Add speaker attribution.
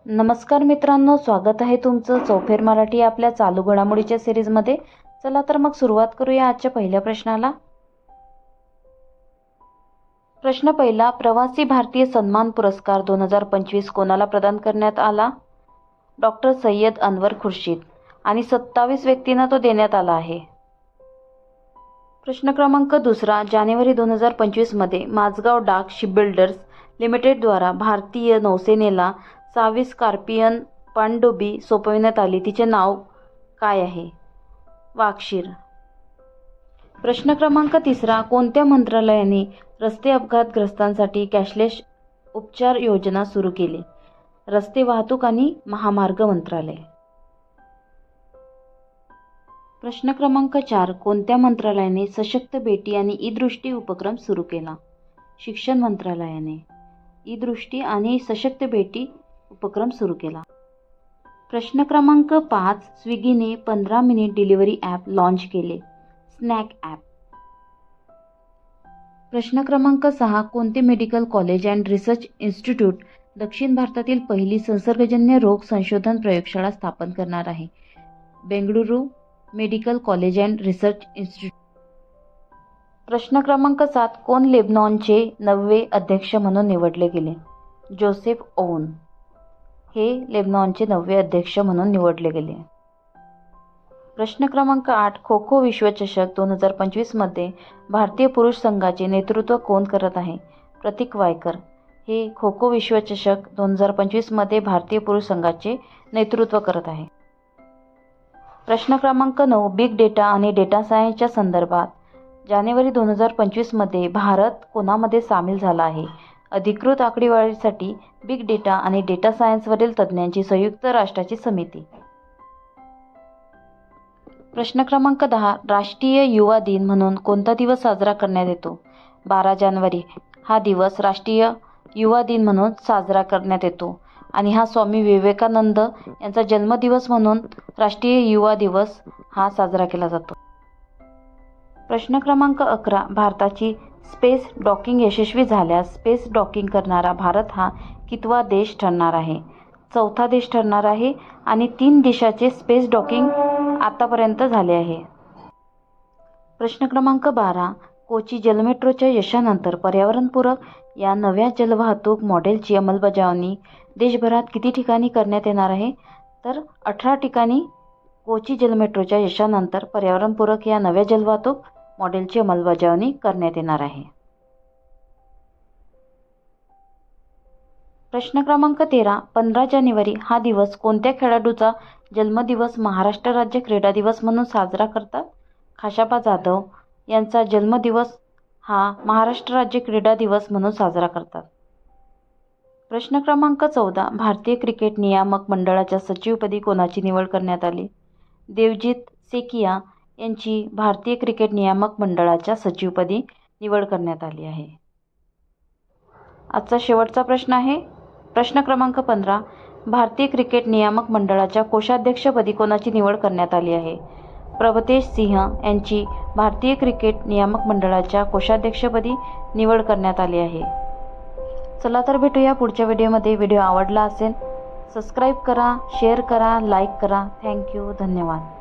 Speaker 1: नमस्कार मित्रांनो, स्वागत आहे तुमचं चौफेर मराठी आपल्या चालू घडामोडीच्या सिरीजमध्ये। चला तर मग सुरुवात करूया आजच्या पहिल्या प्रश्नाला। प्रश्न पहिला, प्रवासी भारतीय सन्मान पुरस्कार 2025 कोणाला प्रदान करण्यात आला? डॉक्टर सय्यद अनवर खुर्शीद आणि 27 व्यक्तींना तो देण्यात आला आहे। प्रश्न क्रमांक दुसरा, जानेवारी 2025 मध्ये माझगाव डाक शिपबिल्डर्स लिमिटेडद्वारा भारतीय नौसेनेला 6वी स्कॉर्पियन पनडुबी सोपविण्यात आली, तिचे नाव काय आहे? वाक्षीर। प्रश्न क्रमांक तिसरा, कोणत्या मंत्रालयाने रस्ते अपघातग्रस्तांसाठी कॅशलेस उपचार योजना सुरू केली? रस्ते वाहतूक आणि महामार्ग मंत्रालय। प्रश्न क्रमांक 4, कोणत्या मंत्रालयाने सशक्त बेटी आणि ई-दृष्टी उपक्रम सुरू केला? शिक्षण मंत्रालयाने ई-दृष्टी आणि सशक्त बेटी उपक्रम सुरू केला। प्रश्न क्रमांक 5, स्विगीने 15 मिनिट डिलिव्हरी ॲप लॉन्च केले, स्नॅक ॲप। प्रश्न क्रमांक 6, कोणते medical college and research institute दक्षिण भारतातील पहिली संसर्गजन्य रोग संशोधन प्रयोगशाळा स्थापन करणार आहे? Bengaluru medical college and research institute. प्रश्न क्रमांक 7, कोण लेबनॉनचे 9वे अध्यक्ष म्हणून निवडले गेले? जोसेफ ओवन हे लेबनॉनचे 9वे अध्यक्ष म्हणून निवडले गेले। प्रश्न क्रमांक 8, खो खो विश्वचषक 2025 मध्ये भारतीय पुरुष संघाचे नेतृत्व कोण करत आहे? प्रतीक वायकर हे खो खो विश्वचषक 2025 मध्ये भारतीय पुरुष संघाचे नेतृत्व करत आहे। प्रश्न क्रमांक 9, बिग डेटा आणि डेटा सायन्सच्या संदर्भात जानेवारी 2025 मध्ये भारत कोणामध्ये सामील झाला आहे? अधिकृत आकडेवारीसाठी बिग डेटा आणि डेटा सायन्सवरील तज्ज्ञांची संयुक्त राष्ट्राची समिती। प्रश्न क्रमांक 10, राष्ट्रीय युवा दिन म्हणून कोणता दिवस साजरा करण्यात येतो? 12 जानेवारी हा दिवस राष्ट्रीय युवा दिन म्हणून साजरा करण्यात येतो आणि हा स्वामी विवेकानंद यांचा जन्मदिवस म्हणून राष्ट्रीय युवा दिवस हा साजरा केला जातो। प्रश्न क्रमांक 11, भारताची स्पेस डॉकिंग यशस्वी झाल्यास स्पेस डॉकिंग करणारा भारत हा कितवा देश ठरणार आहे? 4था देश ठरणार आहे आणि 3 देशाचे स्पेस डॉकिंग आतापर्यंत झाले आहे। प्रश्न क्रमांक 12, कोची जलमेट्रोच्या यशानंतर पर्यावरणपूरक या नव्या जलवाहतूक मॉडेलची अंमलबजावणी देशभरात किती ठिकाणी करण्यात येणार आहे? तर 18 ठिकाणी कोची जलमेट्रोच्या यशानंतर पर्यावरणपूरक या नव्या जलवाहतूक मॉडेलची अंमलबजावणी करण्यात येणार आहे। प्रश्न क्रमांक 13, 15 जानेवारी हा दिवस कोणत्या खेळाडूचा जन्मदिवस महाराष्ट्र राज्य क्रीडा दिवस म्हणून साजरा करतात? खाशाबा जाधव यांचा जन्मदिवस हा महाराष्ट्र राज्य क्रीडा दिवस म्हणून साजरा करतात। प्रश्न क्रमांक 14, भारतीय क्रिकेट नियामक मंडळाच्या सचिवपदी कोणाची निवड करण्यात आली? देवजीत सेकिया यांची भारतीय क्रिकेट नियामक मंडळाच्या सचिवपदी निवड करण्यात आली आहे। आजचा शेवटचा प्रश्न आहे प्रश्न क्रमांक 15, भारतीय क्रिकेट नियामक मंडळाच्या कोषाध्यक्षपदी कोणाची निवड करण्यात आली आहे? प्रभतेश सिंह यांची भारतीय क्रिकेट नियामक मंडळाच्या कोषाध्यक्षपदी निवड करण्यात आली आहे। चला तर भेटूया पुढच्या व्हिडिओमध्ये। व्हिडिओ आवडला असेल सबस्क्राईब करा, शेअर करा, लाईक करा। थँक्यू, धन्यवाद।